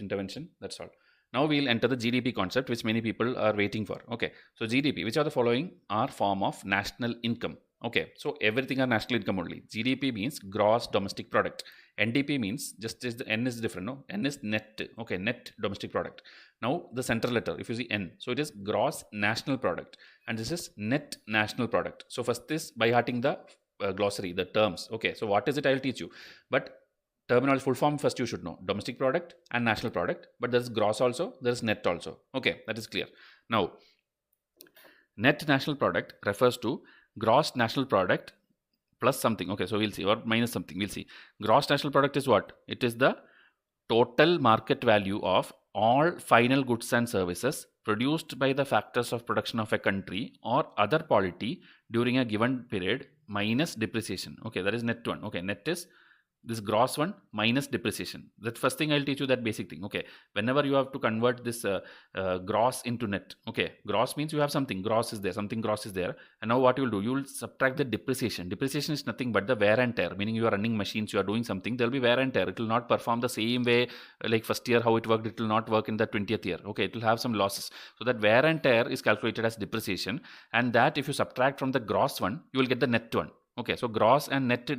intervention. That's all. Now we'll enter the GDP concept, which many people are waiting for. Okay, so GDP, which are the following are form of national income. Okay, so everything are national income only. GDP means gross domestic product. NDP means just is the N is different. No, N is net. Okay, net domestic product. Now the central letter, if you see N, so it is gross national product, and this is net national product. So first is by hearting the glossary, the terms. Okay, so what is it? I'll teach you, but terminology full form first you should know: domestic product and national product. But there is gross also, there is net also. Okay, that is clear. Now net national product refers to gross national product plus something. Okay, so we'll see, or minus something, we'll see. Gross national product is what? It is the total market value of all final goods and services produced by the factors of production of a country or other polity during a given period minus depreciation. Okay, that is net one. Okay, net is this gross one minus depreciation. That first thing I'll teach you, that basic thing. Okay, whenever you have to convert this gross into net. Okay, gross means you have something gross is there, something gross is there, and now what you will do, you will subtract the depreciation. Depreciation is nothing but the wear and tear, meaning you are running machines, you are doing something, there will be wear and tear. It will not perform the same way like first year how it worked, it will not work in the 20th year. Okay, it will have some losses, so that wear and tear is calculated as depreciation, and that if you subtract from the gross one, you will get the net one. Okay, so gross and net,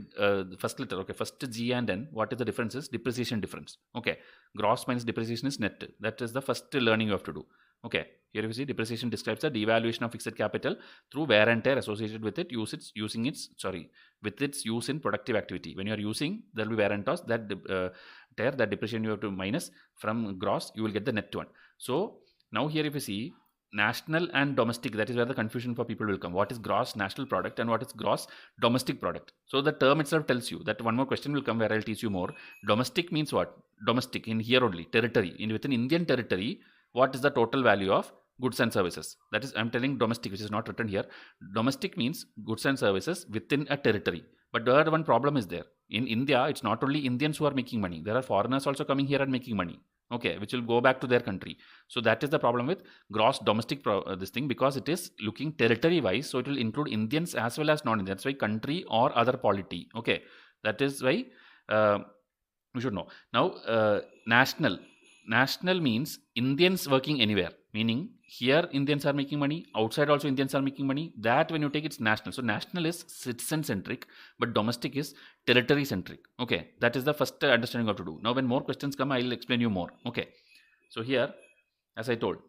first letter. Okay, first G and N, what is the difference? Is depreciation difference. Okay, gross minus depreciation is net. That is the first learning you have to do. Okay, here you see depreciation describes the devaluation of fixed capital through wear and tear associated with it, with its use in productive activity. When you are using, there will be wear and tear. Tear, that depreciation you have to minus from gross, you will get the net one. So now here if you see national and domestic, that is where the confusion for people will come. What is gross national product and what is gross domestic product? So the term itself tells you that. One more question will come where I'll teach you more. Domestic means what? Domestic, in here only, territory. Within Indian territory, what is the total value of goods and services? That is, I'm telling domestic, which is not written here. Domestic means goods and services within a territory. But there one problem is there. In India, it's not only Indians who are making money. There are foreigners also coming here and making money. Okay, which will go back to their country. So that is the problem with gross domestic this thing, because it is looking territory wise, so it will include Indians as well as non-Indians. That's why country or other polity. Okay, that is why we should know. Now national means Indians working anywhere, meaning here Indians are making money, outside also Indians are making money. That when you take, it's national. So national is citizen centric, but domestic is territory centric. Okay, that is the first understanding you have to do. Now when more questions come, I will explain you more. Okay, so here as I told,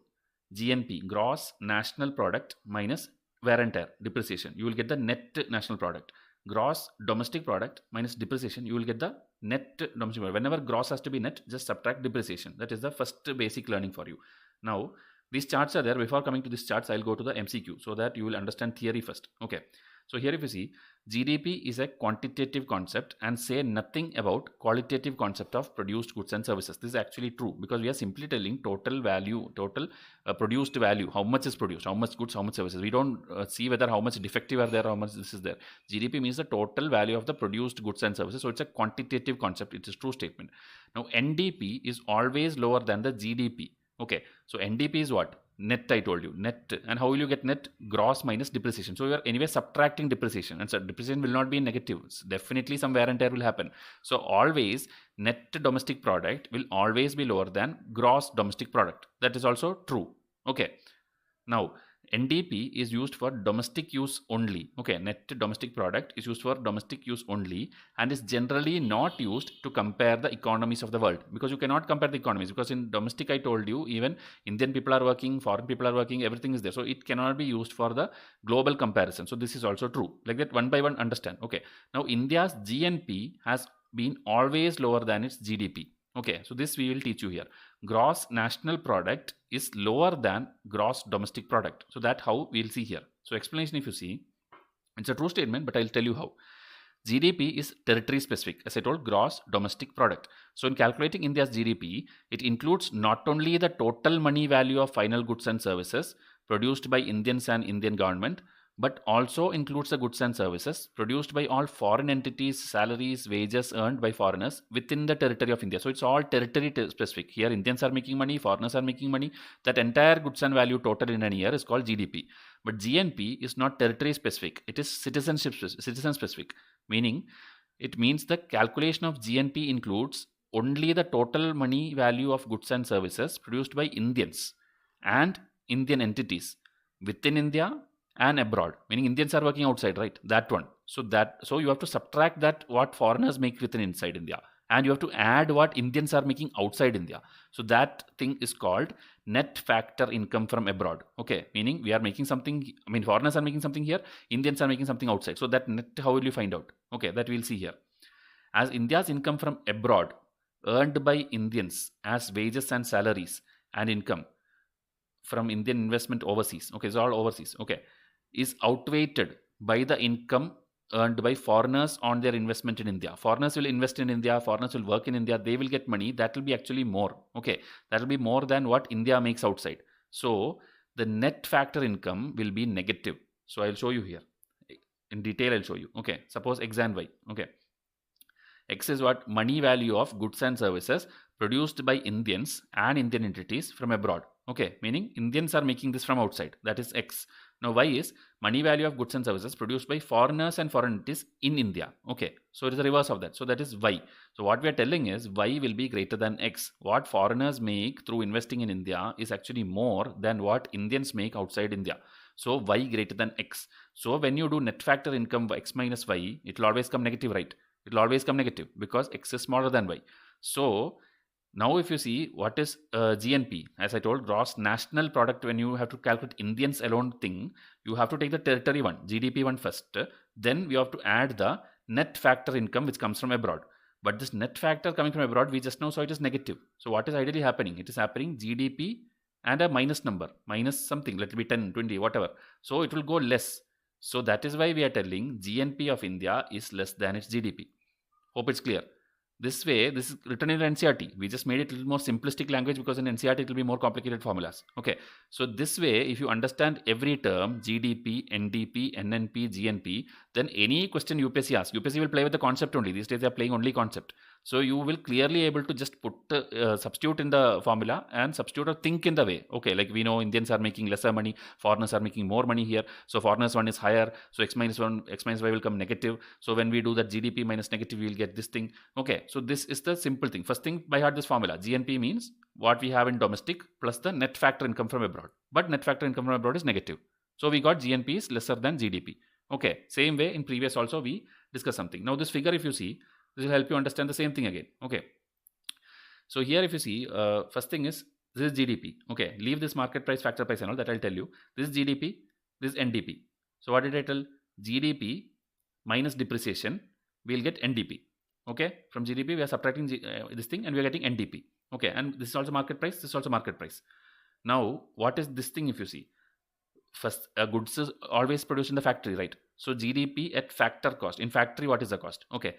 GNP, gross national product minus wear and tear, depreciation, you will get the net national product. Gross domestic product minus depreciation, you will get the net domestic product. Whenever gross has to be net, just subtract depreciation. That is the first basic learning for you. Now these charts are there. Before coming to these charts, I'll go to the MCQ so that you will understand theory first. Okay, so here if you see, GDP is a quantitative concept and say nothing about qualitative concept of produced goods and services. This is actually true, because we are simply telling total value, total produced value, how much is produced, how much goods, how much services. We don't see whether how much defective are there, how much this is there. GDP means the total value of the produced goods and services. So it's a quantitative concept. It is true statement. Now NDP is always lower than the GDP. Okay, so NDP is what? Net, I told you, net. And how will you get net? Gross minus depreciation. So you are anyway subtracting depreciation, and so depreciation will not be negative. Definitely some wear and tear will happen. So always net domestic product will always be lower than gross domestic product. That is also true. Okay, now NDP is used for domestic use only. Okay, net domestic product is used for domestic use only and is generally not used to compare the economies of the world, because you cannot compare the economies, because in domestic I told you, even Indian people are working, foreign people are working, everything is there. So it cannot be used for the global comparison. So this is also true. Like that, one by one understand. Okay, now India's GNP has been always lower than its GDP. Okay, so this we will teach you here. Gross national product is lower than gross domestic product. So that how we'll see here. So explanation, if you see, it's a true statement, but I'll tell you how. GDP is territory specific, as I told, gross domestic product. So in calculating India's GDP, it includes not only the total money value of final goods and services produced by Indians and Indian government, but also includes the goods and services produced by all foreign entities, salaries, wages earned by foreigners within the territory of India. So it's all territory specific. Here Indians are making money, foreigners are making money. That entire goods and value total in a year is called GDP. But GNP is not territory specific. It is citizen specific, meaning it means the calculation of GNP includes only the total money value of goods and services produced by Indians and Indian entities within India and abroad, meaning Indians are working outside, right? That one. So you have to subtract that what foreigners make within inside India, and you have to add what Indians are making outside India. So that thing is called net factor income from abroad. Okay, meaning we are making something. I mean, foreigners are making something here, Indians are making something outside. So that net, how will you find out? Okay, that we'll see here. As India's income from abroad earned by Indians as wages and salaries and income from Indian investment overseas, okay, it's all overseas, okay, is outweighed by the income earned by foreigners on their investment in India. Foreigners will invest in India, foreigners will work in India, they will get money, that will be actually more, okay, that will be more than what India makes outside. So the net factor income will be negative. So I'll show you here in detail. I'll show you. Okay, suppose X and Y. Okay, X is what? Money value of goods and services produced by Indians and Indian entities from abroad. Okay, meaning Indians are making this from outside. That is X. Now Y is money value of goods and services produced by foreigners and foreign entities in India. Okay, so it is the reverse of that. So that is Y. So what we are telling is Y will be greater than X. What foreigners make through investing in India is actually more than what Indians make outside India. So Y greater than X. So when you do net factor income X minus Y, it will always come negative, right? It will always come negative because X is smaller than Y. So now if you see what is GNP, as I told, gross national product, when you have to calculate Indians alone thing, you have to take the territory one, GDP one first. Then we have to add the net factor income which comes from abroad. But this net factor coming from abroad, we just know, so it is negative. So what is ideally happening? It is happening GDP and a minus number, minus something, let it be 10, 20, whatever. So it will go less. So that is why we are telling GNP of India is less than its GDP. Hope it's clear. This way, this is written in NCERT. We just made it a little more simplistic language because in NCERT it will be more complicated formulas. Okay. So this way, if you understand every term, GDP, NDP, NNP, GNP, then any question UPSC asks, UPSC will play with the concept only. These days they are playing only concept. So you will clearly able to just put substitute in the formula and substitute or think in the way. Okay, like we know Indians are making lesser money, foreigners are making more money here. So foreigners one is higher. So X minus 1, X minus Y will come negative. So when we do that GDP minus negative, we will get this thing. Okay, so this is the simple thing. First thing, by heart this formula. GNP means what we have in domestic plus the net factor income from abroad. But net factor income from abroad is negative. So we got GNP is lesser than GDP. Okay, same way in previous also we discussed something. Now this figure if you see, this will help you understand the same thing again. Okay. So here if you see, first thing is, this is GDP. Okay. Leave this market price, factor price and all that I'll tell you. This is GDP, this is NDP. So what did I tell? GDP minus depreciation, we'll get NDP. Okay. From GDP we are subtracting this thing and we are getting NDP. Okay. And this is also market price, this is also market price. Now what is this thing if you see? First, goods is always produced in the factory, right? So GDP at factor cost. In factory, what is the cost? Okay.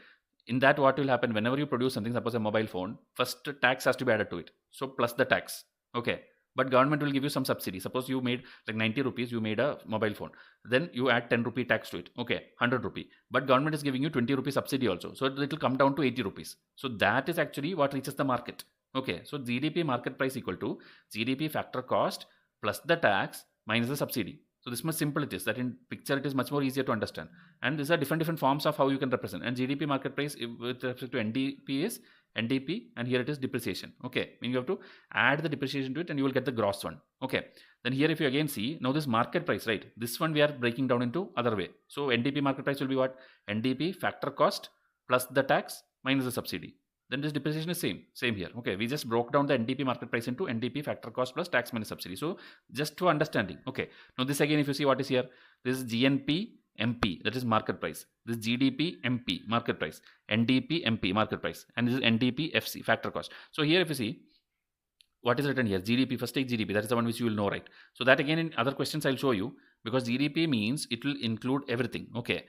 In that, what will happen whenever you produce something, suppose a mobile phone, first tax has to be added to it. So plus the tax. Okay. But government will give you some subsidy. Suppose you made like 90 rupees, you made a mobile phone. Then you add 10 rupee tax to it. Okay. 100 rupee. But government is giving you 20 rupee subsidy also. So it will come down to 80 rupees. So that is actually what reaches the market. Okay. So GDP market price equal to GDP factor cost plus the tax minus the subsidy. So this much simple it is, that in picture it is much more easier to understand. And these are different forms of how you can represent. And GDP market price with respect to NDP is NDP, and here it is depreciation. Okay, meaning you have to add the depreciation to it and you will get the gross one. Okay, then here if you again see, now this market price, right? This one we are breaking down into other way. So NDP market price will be what? NDP factor cost plus the tax minus the subsidy. Then this depreciation is same here. Okay, we just broke down the NDP market price into NDP factor cost plus tax minus subsidy. So just to understanding. Okay, now this again if you see what is here, this is GNP MP, that is market price. This is GDP MP market price, NDP MP market price, and this is NDP FC factor cost. So here if you see what is written here, GDP, first take GDP, that is the one which you will know, right? So that again in other questions I'll show you, because GDP means it will include everything. Okay,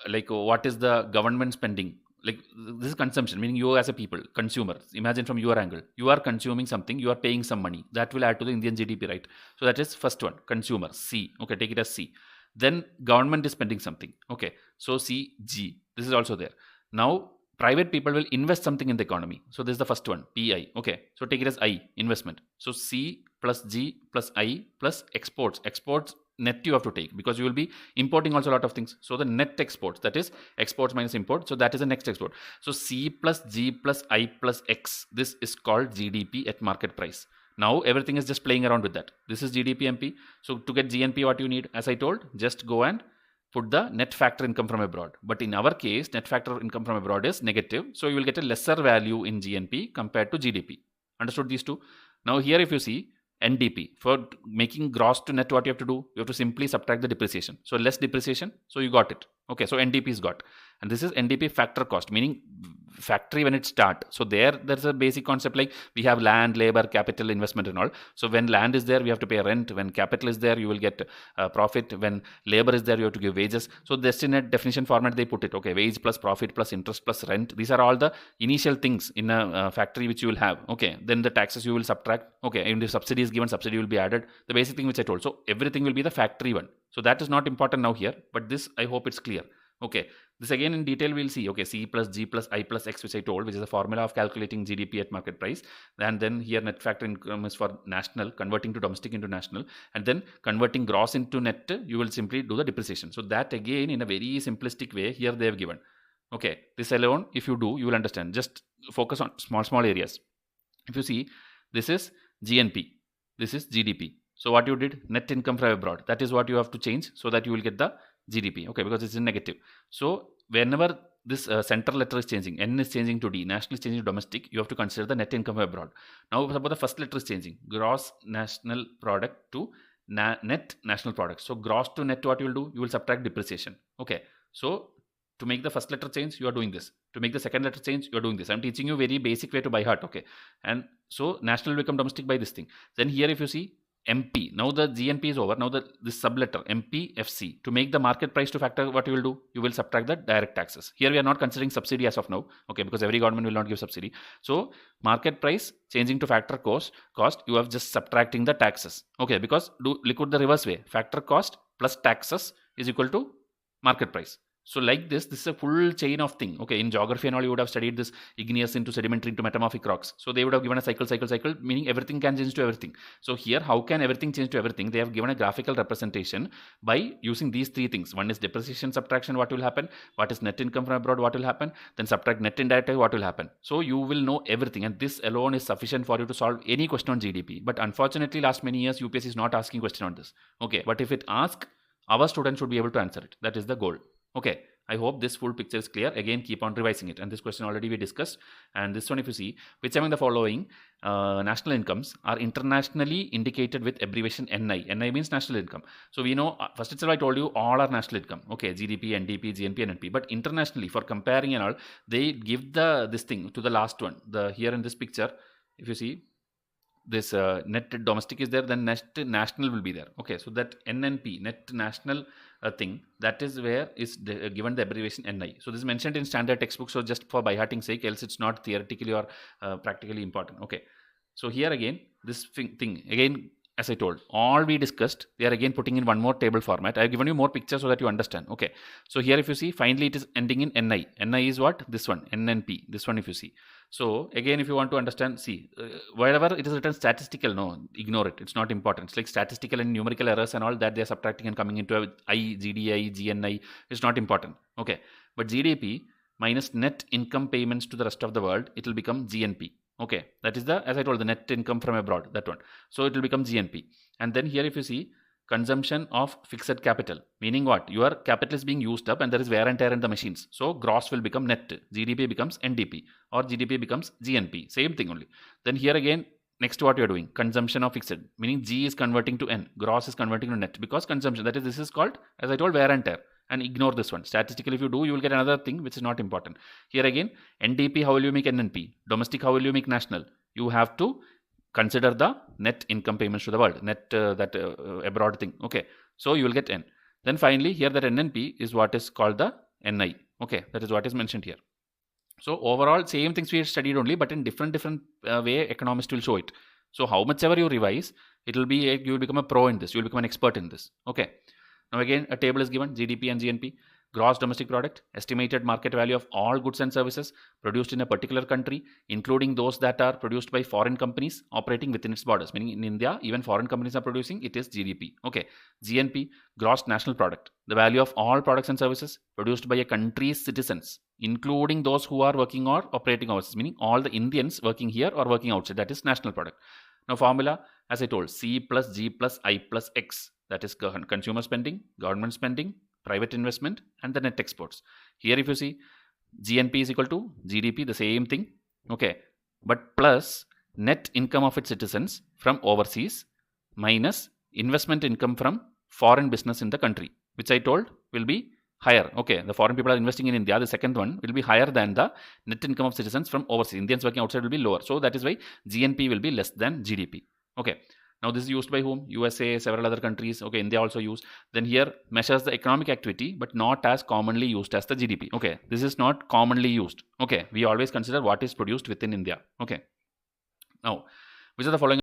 like what is the government spending? Like this is consumption, meaning you as a people, consumer. Imagine from your angle, you are consuming something, you are paying some money. That will add to the Indian GDP, right? So that is first one, consumer, C. Okay, take it as C. Then government is spending something. Okay, so C, G. This is also there. Now private people will invest something in the economy. So this is the first one, PI. Okay, so take it as I, investment. So C plus G plus I plus exports. Exports net you have to take, because you will be importing also a lot of things. So the net exports, that is exports minus import, so that is the next export. So C plus G plus I plus X, this is called GDP at market price. Now everything is just playing around with that. This is GDP MP. So to get GNP, what you need, as I told, just go and put the net factor income from abroad. But in our case, net factor income from abroad is negative. So you will get a lesser value in GNP compared to GDP. Understood these two? Now here if you see NDP, for making gross to net, what you have to do? You have to simply subtract the depreciation. So less depreciation, so you got it. Okay, so NDP is got. And this is NDP factor cost, meaning factory when it start. So there's a basic concept like we have land, labor, capital, investment and all. So when land is there, we have to pay rent. When capital is there, you will get profit. When labor is there, you have to give wages. So this in a definition format they put it. Okay, wage plus profit plus interest plus rent. These are all the initial things in a factory which you will have. Okay, then the taxes you will subtract. Okay, and if subsidy is given, subsidy will be added. The basic thing which I told. So everything will be the factory one. So that is not important now here, but this I hope it's clear. Okay, this again in detail we'll see. Okay, C plus G plus I plus X, which I told, which is the formula of calculating GDP at market price. And then here net factor income is for national, converting to domestic into national, and then converting gross into net, you will simply do the depreciation. So that again in a very simplistic way here they have given. Okay, this alone if you do, you will understand. Just focus on small areas. If you see, this is GNP, this is GDP. So what you did, net income from abroad, that is what you have to change so that you will get the GDP. Okay, because it's in negative. So whenever this center letter is changing, N is changing to D, national is changing to domestic, you have to consider the net income from abroad. Now suppose the first letter is changing, gross national product to net national product. So gross to net, what you will do, you will subtract depreciation. Okay, so to make the first letter change, you are doing this. To make the second letter change, you are doing this. I'm teaching you very basic way to by heart. Okay, and so national will become domestic by this thing. Then here if you see MP, now the GNP is over. Now this subletter MPFC, to make the market price to factor, what you will do, you will subtract the direct taxes. Here we are not considering subsidy as of now. Okay, because every government will not give subsidy. So market price changing to factor cost, you have just subtracting the taxes. Okay, because look at the reverse way. Factor cost plus taxes is equal to market price. So like this is a full chain of thing. Okay, in geography and all, you would have studied this igneous into sedimentary into metamorphic rocks. So they would have given a cycle, meaning everything can change to everything. So here, how can everything change to everything? They have given a graphical representation by using these three things. One is depreciation, subtraction, what will happen? What is net income from abroad, what will happen? Then subtract net indirect, what will happen? So you will know everything, and this alone is sufficient for you to solve any question on GDP. But unfortunately, last many years, UPSC is not asking question on this. Okay, but if it asks, our students should be able to answer it. That is the goal. Okay, I hope this full picture is clear. Again, keep on revising it. And this question already we discussed. And this one, if you see, which among the following national incomes are internationally indicated with abbreviation NI? NI means national income. So we know, first itself I told you all are national income. Okay, GDP, NDP, GNP, NNP. But internationally, for comparing and all, they give this thing to the last one. Here in this picture, if you see, this net domestic is there, then net national will be there. Okay, so that NNP, net national thing, that is where is given the abbreviation NI. So this is mentioned in standard textbook, so just for by hearting sake, else it's not theoretically or practically important. Okay, so here again, this thing again, as I told, all we discussed, they are again putting in one more table format. I have given you more pictures so that you understand. Okay, so here if you see, finally it is ending in NI. NI is what? This one, NNP, this one if you see. So again, if you want to understand, see, wherever it is written statistical, no, ignore it. It's not important. It's like statistical and numerical errors and all that they are subtracting and coming into a GDI, GNI. It's not important. Okay, but GDP minus net income payments to the rest of the world, it will become GNP. Okay, that is as I told, the net income from abroad, that one. So it will become GNP. And then here if you see, consumption of fixed capital, meaning what? Your capital is being used up and there is wear and tear in the machines. So gross will become net. GDP becomes NDP or GDP becomes GNP. Same thing only. Then here again, next what you are doing, consumption of fixed, meaning G is converting to N, gross is converting to net, because consumption, that is, this is called, as I told, wear and tear. And ignore this one. Statistically, if you do, you will get another thing which is not important. Here again, NDP, how will you make NNP? Domestic, how will you make national? You have to consider the net income payments to the world, net abroad thing. Okay, so you will get N. Then finally, here that NNP is what is called the NI. Okay, that is what is mentioned here. So overall, same things we studied only, but in different way, economists will show it. So how much ever you revise, it will be you will become a pro in this. You will become an expert in this. Okay. Now again, a table is given, GDP and GNP. gross domestic product, estimated market value of all goods and services produced in a particular country, including those that are produced by foreign companies operating within its borders. Meaning in India, even foreign companies are producing, it is GDP. Okay, GNP, gross national product, the value of all products and services produced by a country's citizens, including those who are working or operating overseas, meaning all the Indians working here or working outside, that is national product. Now formula, as I told, C plus G plus I plus X, that is consumer spending, government spending, private investment, and the net exports. Here if you see, GNP is equal to GDP, the same thing, okay, but plus net income of its citizens from overseas minus investment income from foreign business in the country, which I told will be higher. Okay, the foreign people are investing in India, the second one will be higher than the net income of citizens from overseas. Indians working outside will be lower. So that is why GNP will be less than GDP. Okay, now this is used by whom? USA, several other countries. Okay, India also use. Then here measures the economic activity, but not as commonly used as the GDP. Okay, this is not commonly used. Okay, we always consider what is produced within India. Okay, now which are the following